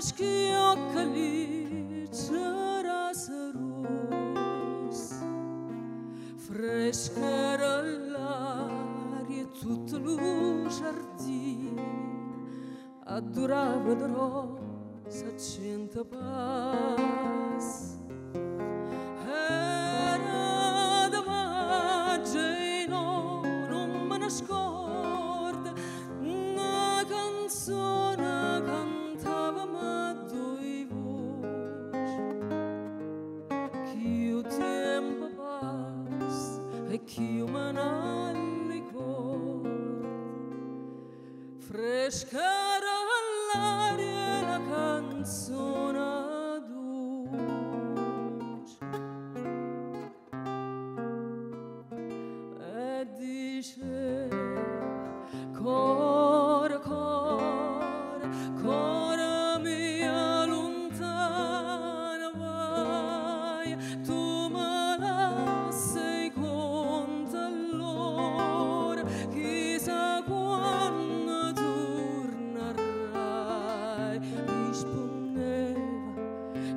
schiocchi c'era sarus fresca l'aria e tutto lo giardino addurava di rosa cento pas era da maggio e non me ne scorda una canzone cantava ma due voci che il tempo passa e che io me ne ricordo fresca l'aria e la canzone dolce e diceva core, core, core mia lontana vai, tu me la sei conta allora, chissà quando tornerai. Rispondeva,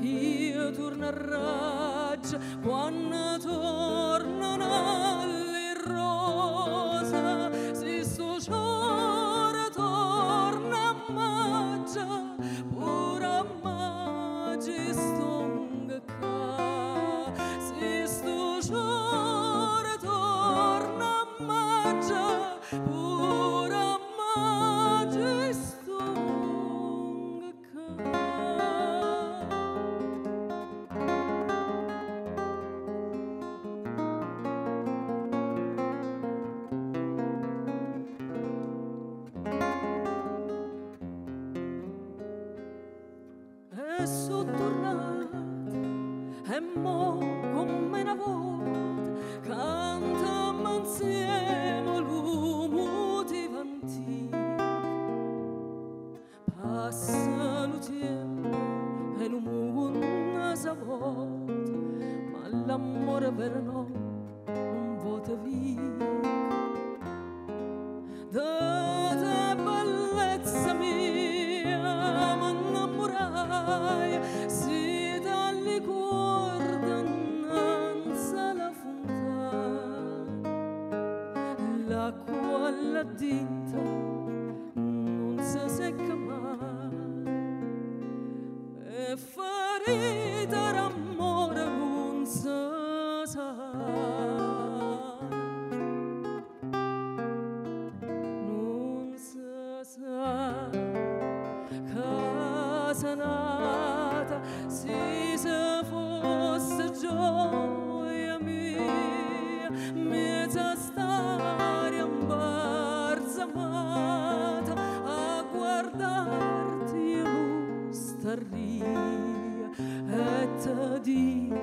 io tornerai quando tornano le rose, se sto giorno torna a maggio, pure a maggio stonga qua, se sto giorno torna a maggio, pure a maggio stonga qua. E sono tornata e mo come una volta cantammo insieme l'uomo di antico. Passa il tempo e l'uomo non si volta, ma l'amore per noi non vota via. Da bellezza mia m'innamorai, si dalle corde innanzi alla fontana, l'acqua là dentro non si secca mai e ferita d'amore non si sa. Casa nata, se fosse gioia mia, mezza storia imbalsamata a guardarti io staria e ti dica